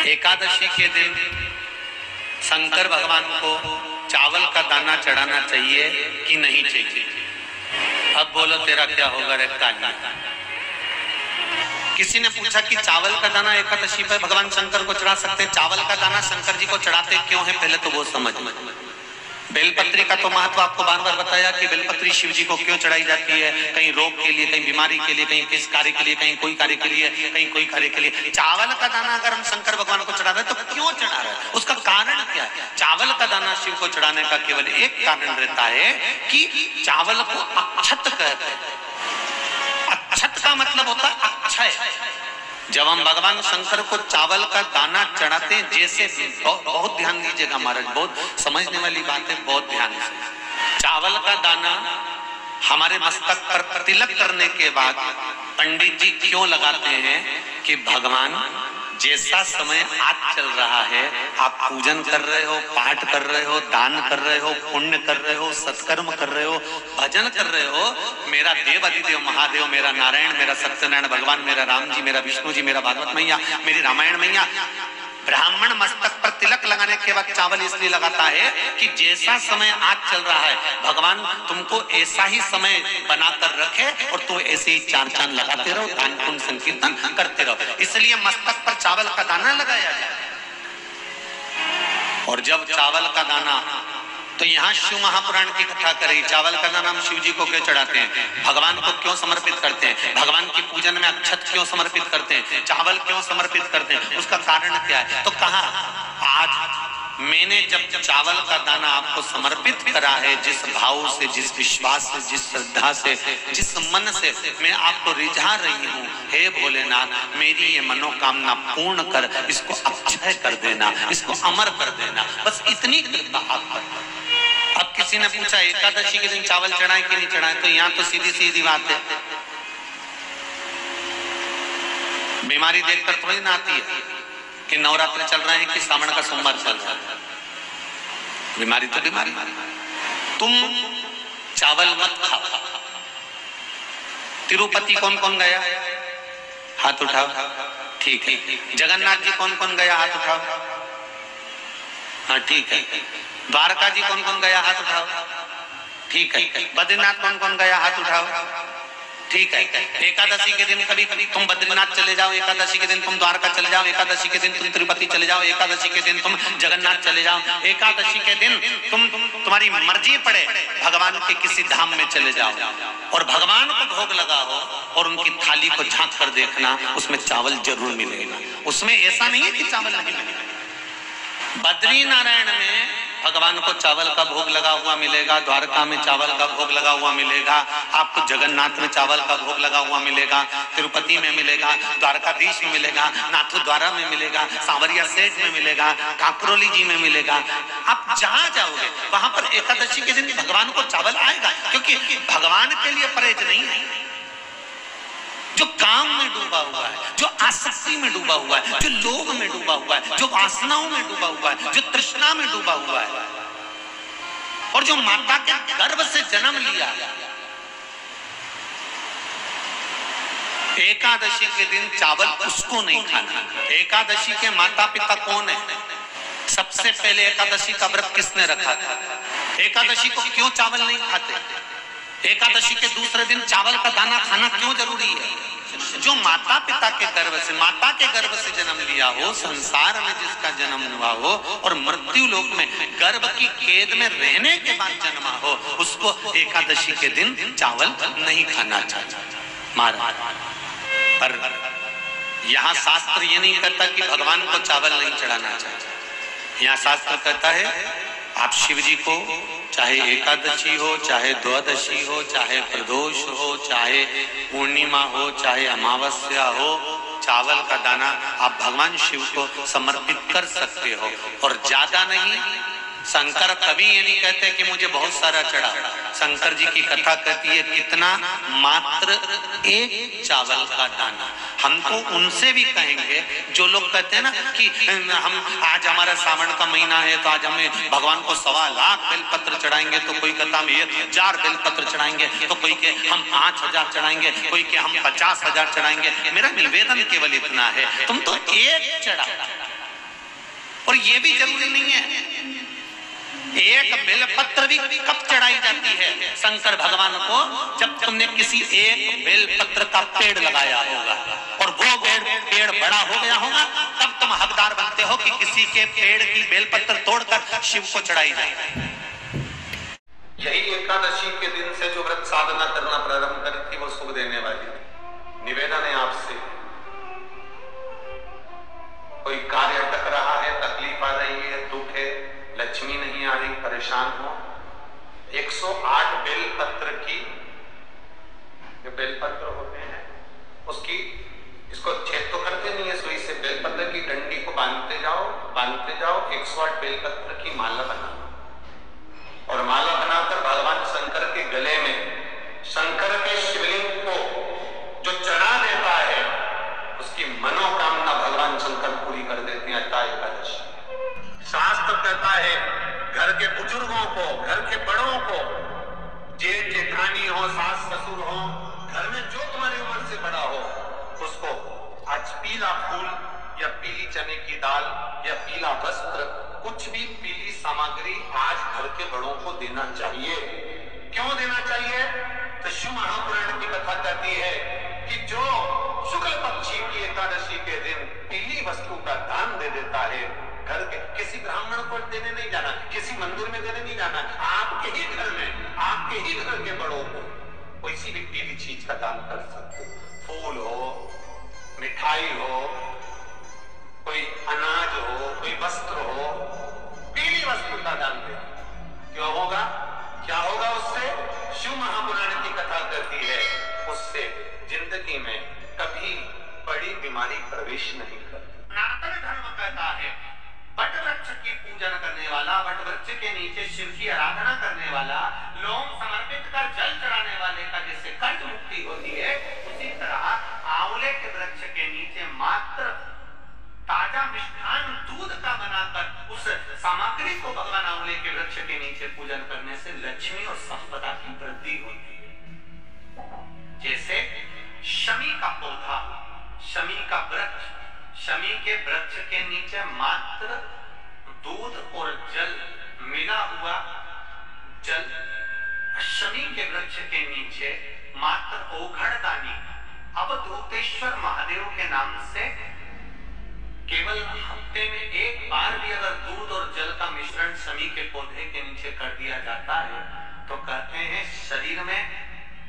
एकादशी के दिन शंकर भगवान को चावल का दाना चढ़ाना चाहिए कि नहीं चाहिए? अब बोलो तेरा क्या होगा रे कान्हा। किसी ने पूछा कि चावल का दाना एकादशी पर भगवान शंकर को चढ़ा सकते हैं, चावल का दाना शंकर जी को चढ़ाते क्यों है, पहले तो वो समझ। बेलपत्री का तो महत्व आपको बार बार बताया कि बेलपत्री शिव जी को क्यों चढ़ाई जाती है, कहीं रोग के लिए, कहीं बीमारी के लिए, कहीं किस कार्य के लिए, कहीं कोई कार्य के लिए, कहीं कोई कार्य के लिए। चावल का दाना अगर हम शंकर भगवान को चढ़ा रहे हैं तो क्यों चढ़ा रहे हैं, उसका कारण क्या है? चावल का दाना शिव को चढ़ाने का केवल एक कारण रहता है कि चावल को अक्षत कहते हैं। अक्षत का मतलब होता है अक्षय। जब हम भगवान शंकर को चावल का दाना चढ़ाते हैं, जैसे बहुत ध्यान दीजिएगा महाराज, बहुत समझने वाली बात है, बहुत ध्यान से। चावल का दाना हमारे मस्तक पर तिलक करने के बाद पंडित जी क्यों लगाते हैं कि भगवान जैसा समय आज चल रहा है, आप पूजन कर रहे हो, पाठ कर रहे हो, दान कर रहे हो, पुण्य कर रहे हो, सत्कर्म कर रहे हो, भजन कर रहे हो, मेरा देव अधिदेव महादेव, मेरा नारायण, मेरा सत्यनारायण भगवान, मेरा राम जी, मेरा विष्णु जी, मेरा भागवत मैया, मेरी रामायण मैया। ब्राह्मण मस्तक पर तिलक लगाने के बाद चावल इसलिए लगाता है कि जैसा समय आज चल रहा है, भगवान तुमको ऐसा ही समय बनाकर रखे और तुम ऐसे ही चार चांद लगाते रहो, दान पुण्य संकीर्तन करते रहो, इसलिए मस्तक पर चावल का दाना लगाया जाए। और जब चावल का दाना, तो यहाँ शिव महापुराण की कथा करें, चावल का दाना हम शिव जी को क्यों चढ़ाते हैं, भगवान को क्यों समर्पित करते हैं, भगवान की पूजन में अक्षत क्यों समर्पित करते हैं, चावल क्यों समर्पित करते हैं, उसका कारण क्या है? तो कहा आज मैंने जब चावल का दाना आपको समर्पित करा है, जिस भाव से, जिस विश्वास से, जिस श्रद्धा से, जिस मन से मैं आपको रिझा रही हूँ, हे भोलेनाथ मेरी ये मनोकामना पूर्ण कर, इसको अक्षय कर देना, इसको अमर कर देना, बस इतनी कृपा आप कर। अब किसी ने पूछा एकादशी के दिन चावल चढ़ाए कि नहीं चढ़ाए, तो यहाँ तो सीधी सीधी बात है, बीमारी देखकर थोड़ी ना आती है कि नवरात्र चल रहे हैं कि सावन का सोमवार चल रहा है। बीमारी तो बीमारी। तुम चावल मत खाओ। तिरुपति कौन कौन गया, हाथ उठाओ, ठीक है। जगन्नाथ जी कौन कौन गया, हाथ उठाओ, हाँ ठीक है। द्वारका जी कौन कौन गया, हाथ उठाओ, ठीक है। बद्रीनाथ कौन कौन गया, हाथ उठाओ, ठीक है। एकादशी के दिन कभी कभी तुम बद्रीनाथ चले जाओ, एकादशी के दिन तुम द्वारका चले जाओ, एकादशी के दिन तुम तिरुपति चले जाओ, एकादशी के दिन तुम जगन्नाथ चले जाओ, एकादशी के दिन तुम्हारी मर्जी पड़े भगवान के किसी धाम में चले जाओ और भगवान को भोग लगाओ और उनकी थाली को झांक कर देखना, उसमें चावल जरूर मिलेगा। उसमें ऐसा नहीं है कि चावल नहीं मिलेगा। बद्री नारायण में भगवान को चावल का भोग लगा हुआ मिलेगा, द्वारका में चावल का भोग लगा हुआ मिलेगा, आपको जगन्नाथ में चावल का भोग लगा हुआ मिलेगा, तिरुपति में मिलेगा, द्वारकाधीश में मिलेगा, नाथू द्वारा में मिलेगा, सांवरिया सेठ में मिलेगा, काकरोली जी में मिलेगा। आप जहां जाओगे वहां पर एकादशी के दिन भगवान को चावल आएगा, क्योंकि भगवान के लिए परहेज नहीं है। जो काम में डूबा हुआ है, जो आसक्ति में डूबा हुआ है, जो लोभ में डूबा हुआ है, जो वासनाओं में डूबा हुआ है, जो तृष्णा में डूबा हुआ है, और जो माता के गर्भ से जन्म लिया, एकादशी के दिन चावल उसको नहीं खाना। एकादशी के माता पिता कौन है? सबसे पहले एकादशी का व्रत किसने रखा था? एकादशी को क्यों चावल नहीं खाते? एकादशी के दूसरे दिन चावल का दाना खाना क्यों जरूरी है? जो माता पिता के गर्भ से, माता के गर्भ से जन्म लिया हो, संसार में जिसका जन्म हुआ हो और मृत्यु लोक में गर्भ की कैद में रहने के बाद जन्मा हो, उसको एकादशी के दिन चावल नहीं खाना चाहिए महाराज। पर यहाँ शास्त्र ये नहीं कहता कि भगवान को चावल नहीं चढ़ाना चाहिए। यहाँ शास्त्र कहता है आप शिव जी को चाहे एकादशी हो, चाहे द्वादशी हो, चाहे प्रदोष हो, चाहे पूर्णिमा हो, चाहे अमावस्या हो, चावल का दाना आप भगवान शिव को समर्पित कर सकते हो। और ज्यादा नहीं, शंकर कभी ये नहीं कहते कि मुझे बहुत सारा चढ़ा। शंकर जी की कथा कहती है कितना, मात्र एक चावल का दाना। हम तो उनसे भी कहेंगे जो लोग कहते हैं ना कि हम आज हमारा सावन का महीना है तो आज हमें भगवान को 1.25 लाख बेलपत्र चढ़ाएंगे, तो कोई कहता हम 1000 बेलपत्र चढ़ाएंगे, तो कोई के हम 5000 चढ़ाएंगे, कोई के हम 50,000 चढ़ाएंगे। मेरा निवेदन केवल इतना है, तुम तो एक चढ़ा, और ये भी जरूरी नहीं है, एक बेलपत्र भी कब चढ़ाई जाती है शंकर भगवान को, जब तुमने किसी एक बेलपत्र का पेड़ लगाया होगा और वो पेड़ बड़ा हो गया होगा, तब तुम हकदार बनते हो कि किसी के पेड़ की बेलपत्र तोड़कर शिव को चढ़ाई जाए। यही एकादशी के दिन से जो व्रत साधना करना प्रारंभ करी थी वो सुख देने वाली। निवेदन है आपसे, कोई कार्य अटक रहा है, तकलीफ आ रही है, दुख है, लक्ष्मी नहीं आ रही, परेशान हो, 108 बेलपत्र की, जो बेलपत्र होते हैं उसकी, इसको छेद तो करते नहीं है सुई से, बेलपत्र की डंडी को बांधते जाओ 108 बेलपत्र की माला बना, और माला बनाकर भगवान शंकर के गले में शंकर के शिवलिंग को जो चढ़ा देता है उसकी मनोकामना भगवान शंकर पूरी कर देते हैं। अट्टा एकादशी शास्त्र कहता है घर के बुजुर्गों को, घर के बड़ों को, जेठ जेठानी हो, सास ससुर हो, घर में जो तुम्हारी उम्र से बड़ा हो, उसको आज पीला फूल या पीली चने की दाल या पीला वस्त्र, कुछ भी पीली सामग्री आज घर के बड़ों को देना चाहिए। क्यों देना चाहिए? तो शिव महापुराण की कथा कहती है कि जो शुक्ल पक्षी की एकादशी के दिन पीली वस्तु का दान दे देता है, घर के किसी ब्राह्मण को देने नहीं जाना, किसी मंदिर में देने नहीं जाना, आपके ही घर में, आपके ही घर के बड़ों को कोई भी पीली चीज का दान कर सकते हो। फूल हो, मिठाई हो, कोई अनाज हो, कोई वस्त्र हो, पीली वस्तु का दान दे। क्यों होगा? क्या होगा उससे? शिव महापुराण की कथा कहती है उससे जिंदगी में कभी बड़ी बीमारी प्रवेश नहीं करती। सनातन धर्म कहता है वट वृक्ष की पूजन करने वाला, वट वृक्ष के नीचे शिव की आराधना करने वाला, लोम समर्पित कर जल चढ़ाने वाले का जैसे कर्ज मुक्ति होती है, उसी तरह आंवले के वृक्ष के नीचे मात्र ताजा मिष्ठान दूध का बनाकर उस सामग्री को भगवान आंवले के वृक्ष के नीचे पूजन करने से लक्ष्मी और संपदा की वृद्धि होती है। जैसे शमी का पौधा, शमी का वृक्ष, शमी के वृक्ष के नीचे मात्र दूध और जल मिला हुआ जल, शमी के वृक्ष के नीचे मात्र ओघड़दानी अवधूतेश्वर महादेव के नाम से केवल हफ्ते में एक बार भी अगर दूध और जल का मिश्रण शमी के पौधे के नीचे कर दिया जाता है तो कहते हैं शरीर में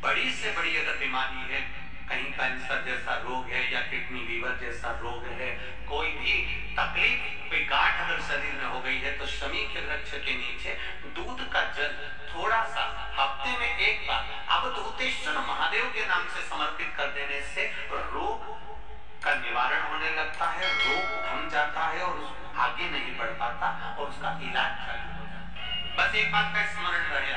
बड़ी से बड़ी अगर बीमारी है, कहीं कैंसर जैसा रोग है या किडनी लीवर जैसा रोग है, कोई भी तकलीफ, कोई गांठ अगर शरीर में हो गई है, तो शमी के वृक्ष के नीचे दूध का जल थोड़ा सा हफ्ते में एक बार अवधूतेश्वर महादेव के नाम से समर्पित कर देने से रोग का निवारण होने लगता है, रोग थम जाता है और आगे नहीं बढ़ पाता और उसका इलाज चालू हो जाता है। बस एक बात का स्मरण रहे,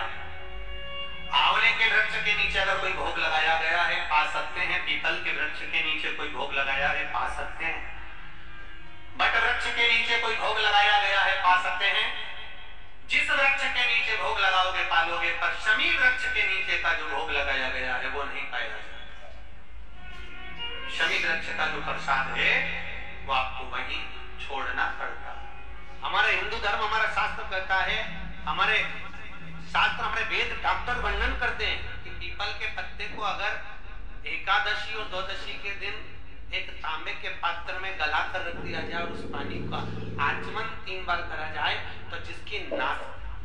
आंवले के वृक्ष के नीचे अगर कोई भोग लगाया गया है पा सकते हैं, पीपल के वृक्ष के नीचे कोई भोग लगाया है पा सकते हैं, बट वृक्ष के नीचे कोई भोग लगाया गया है पा सकते हैं। जिस वृक्ष के नीचे भोग लगाओगे पालोगे, पर शमी वृक्ष के नीचे का जो भोग लगाया गया है वो नहीं पाया जाता। शमी वृक्ष का जो प्रसाद है वो आपको वहीं छोड़ना पड़ता। हमारे हिंदू धर्म, हमारा शास्त्र कहता है, हमारे शास्त्र, हमारे वेद डॉक्टर वर्णन करते हैं कि पीपल के पत्ते को अगर एकादशी और द्वादशी के दिन एक तांबे के पात्र में गला कर रख दिया जाए और उस पानी का आचमन 3 बार करा जाए तो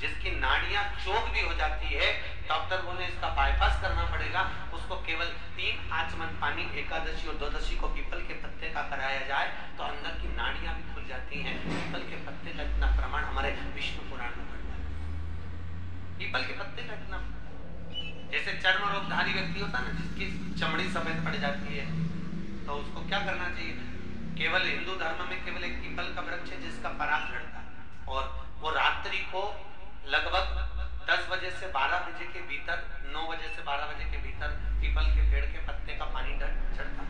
जिसकी नाड़ियां चौक भी हो जाती है, डॉक्टर बोले इसका बाईपास करना पड़ेगा, उसको केवल 3 आचमन पानी एकादशी और द्वादशी को पीपल के पत्ते का कराया जाए तो अंदर की नाड़ियां भी खुल जाती हैं। पीपल के पत्ते का इतना प्रमाण हमारे विष्णु पुराण में पढ़ता है। पीपल के पत्ते का इतना, जैसे चर्म रोगधारी व्यक्ति होता है ना, जिसकी चमड़ी सफेद पड़ जाती है, तो उसको क्या करना चाहिए? केवल हिंदू धर्म में केवल एक पीपल का वृक्ष है जिसका पराग झड़ता है और वो रात्रि को लगभग 10 बजे से 12 बजे के भीतर, 9 बजे से 12 बजे के भीतर पीपल के पेड़ के पत्ते का पानी चढ़ता है,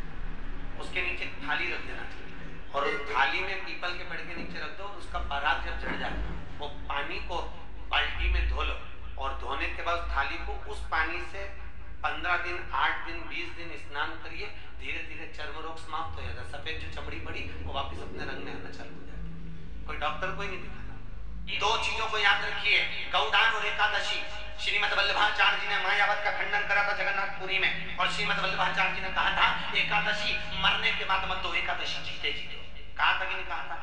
उसके नीचे थाली रख देना चाहिए और उस थाली में पीपल के पेड़ के नीचे रख दो और उसका पराग जब चढ़ जाए वो पानी को बाल्टी में धो लो और धोने के बाद थाली को उस पानी से 15 दिन, 8 दिन, 20 दिन स्नान करिए, धीरे धीरे चर्म रोग समाप्त हो जाएगा। सफेद जो चमड़ी पड़ी वो वापस अपने रंग में आना चालू हो जाती है। कोई डॉक्टर कोई नहीं दिखाना। दो चीजों को याद रखिए, गौदान और एकादशी। श्रीमद वल्लभाचार्य जी ने मायावत का खंडन करा था जगन्नाथपुरी में, और श्रीमद वल्लभाचार्य जी ने कहा था एकादशी मरने के बाद मत दो, एकादशी जीते जीते। कहा था कि नहीं कहा था?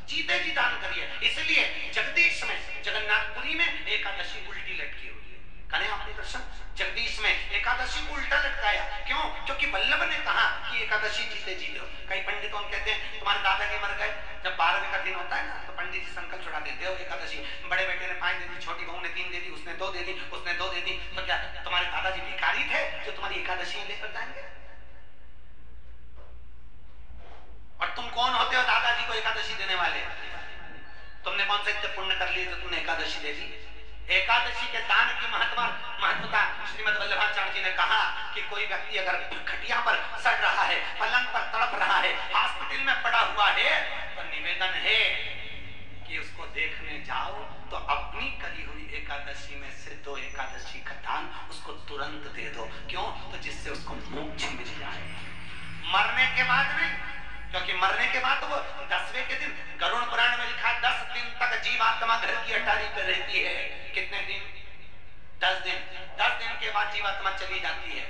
जीते जी दान करिए। इसलिए जगदीश में जगन्नाथपुरी में एकादशी उल्टी लटकी हुई है। करें आपने दर्शन? जगदीश में एकादशी को उल्टा लटकाया। क्यों? क्योंकि वल्लभ ने कहा कि एकादशी जीते जी दो। कई पंडित कहते हैं तुम्हारे दादाजी मर गए, जब 12वें का दिन होता है ना तो पंडित जी संकल्प छुड़ा देते हो एकादशी। बड़े बेटे ने 5 दे दी, छोटी बहू ने 3 दे दी, उसने 2 दे दी, उसने 2 दे दी, तो क्या तुम्हारे दादाजी भिखारी थे जो तुम्हारी एकादशी लेकर जाएंगे? और तुम कौन होते हो दादाजी को एकादशी देने वाले? तुमने कौन सा इतने पुण्य कर लिए जो तुमने एकादशी दे दी? एकादशी के दान की महत्वता श्रीमद वल्लभाचार्य जी ने कहा कि कोई व्यक्ति अगर खटिया पर सड़ रहा है, पलंग पर तड़प रहा है, हॉस्पिटल में पड़ा हुआ है, तो निवेदन है कि उसको देखने जाओ तो अपनी करी हुई एकादशी में से 2 एकादशी का दान उसको तुरंत दे दो। क्यों? तो जिससे उसको मोक्ष मिल जाए। मरने के बाद नहीं, क्योंकि मरने के बाद वो 10वें के दिन गरुड़ पुराण में लिखा 10 दिन तक जीवात्मा घर की अटारी पे रहती है। कितने दिन? 10 दिन। 10 दिन के बाद जीवात्मा चली जाती है।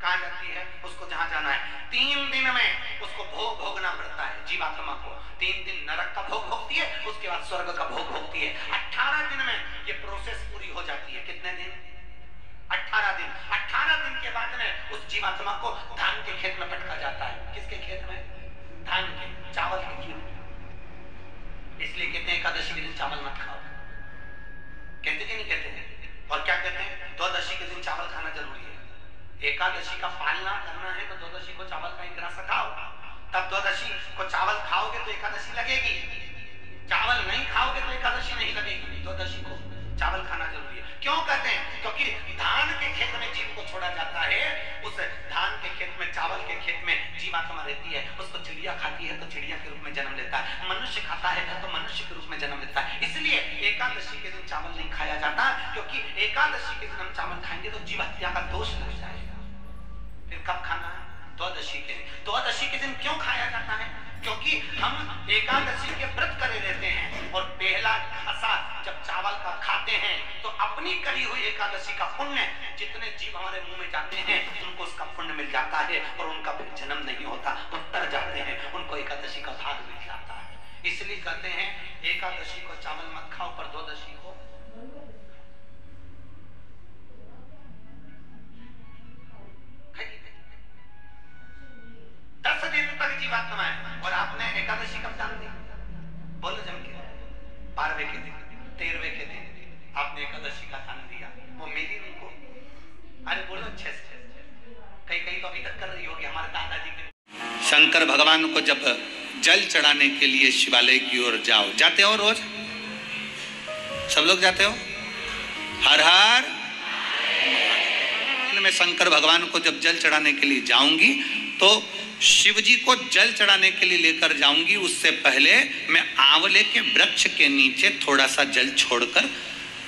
कहां जाती है? उसको जहां जाना है। 3 दिन में उसको भोग भोगना पड़ता है जीवात्मा को। 3 दिन नरक का भोग भोगती है, उसके बाद स्वर्ग का भोग भोगती है। 18 दिन में ये प्रोसेस पूरी हो जाती है। कितने दिन? 18 दिन। 18 दिन के बाद में उस जीवात्मा को धान के खेत में पटका जाता है। किसके खेत में? धान के, चावल के खेत में। इसलिए कहते हैं एकादशी के दिन चावल मत खाओ। कहते कि नहीं कहते हैं? और क्या कहते हैं? द्वादशी के दिन चावल खाना जरूरी है। एकादशी का पालना करना है तो द्वादशी को चावल का इंग्रास खाओ, तब द्वादशी को चावल खाओगे तो एकादशी लगेगी। चावल नहीं खाओगे तो एकादशी नहीं लगेगी। द्वादशी को चावल खाना जरूरी है। क्यों कहते हैं? क्योंकि धान के खेत में जीव को छोड़ा जाता है। उस धान के खेत में, चावल के खेत में जीवात्मा रहती है। उसको चिड़िया खाती है तो चिड़िया के रूप में जन्म लेता है, मनुष्य खाता है तो मनुष्य के रूप में जन्म लेता है। इसलिए एकादशी के दिन चावल नहीं खाया जाता, क्योंकि एकादशी के दिन हम चावल खाएंगे तो जीव हत्या का दोष लग जाएगा। फिर कब खाना है? द्वादशी के दिन। द्वादशी के दिन क्यों खाया जाता है? क्योंकि हम एकादशी के व्रत करे रहते हैं, और पहला घासा जब चावल का खाते हैं तो अपनी करी हुई एकादशी का पुण्य जितने जीव हमारे मुंह में जाते हैं उनको उसका पुण्य मिल जाता है, और उनका फिर जन्म नहीं होता, वो तर जाते हैं, उनको एकादशी का भाग मिल जाता है। इसलिए कहते हैं एकादशी को चावल मत खाओ, पर द्वादशी को खाइए। 10 दिन तक जीवात्मा है, और आपने एकादशी कब जान दी? बोलो जम के। 12वें के दिन, 13वें के दिन आपने एकादशी का दान दिया, वो मिली उनको? अरे बोलो अच्छे से। कई तो अभी तक कर रही होगी हमारे दादाजी के। शंकर भगवान को जब जल चढ़ाने के लिए शिवालय की ओर जाओ, जाते हो रोज? सब लोग जाते हो? हर हर। मैं शंकर भगवान को जब जल चढ़ाने के लिए जाऊंगी तो शिव जी को जल चढ़ाने के लिए लेकर जाऊंगी, उससे पहले मैं आंवले के वृक्ष के नीचे थोड़ा सा जल छोड़कर,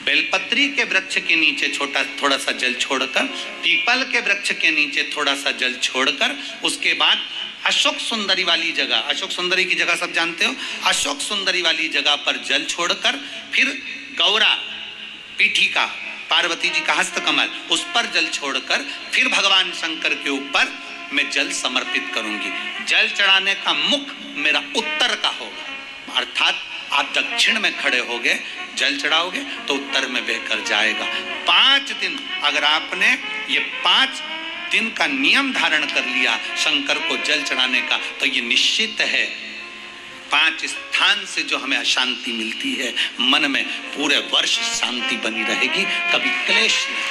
बेलपत्री के वृक्ष के नीचे थोड़ा सा जल छोड़कर, पीपल के वृक्ष के नीचे थोड़ा सा जल छोड़कर, उसके बाद अशोक सुंदरी वाली जगह, अशोक सुंदरी की जगह सब जानते हो, अशोक सुंदरी वाली जगह पर जल छोड़कर, फिर गौरा पीठिका पार्वती जी का हस्तकमल, उस पर जल छोड़कर फिर भगवान शंकर के ऊपर मैं जल समर्पित करूंगी। जल चढ़ाने का मुख मेरा उत्तर का होगा, अर्थात आप दक्षिण में खड़े होगे, जल चढ़ाओगे तो उत्तर में बहकर जाएगा। 5 दिन अगर आपने ये 5 दिन का नियम धारण कर लिया शंकर को जल चढ़ाने का, तो ये निश्चित है 5 स्थान से जो हमें अशांति मिलती है मन में, पूरे वर्ष शांति बनी रहेगी, कभी क्लेश नहीं।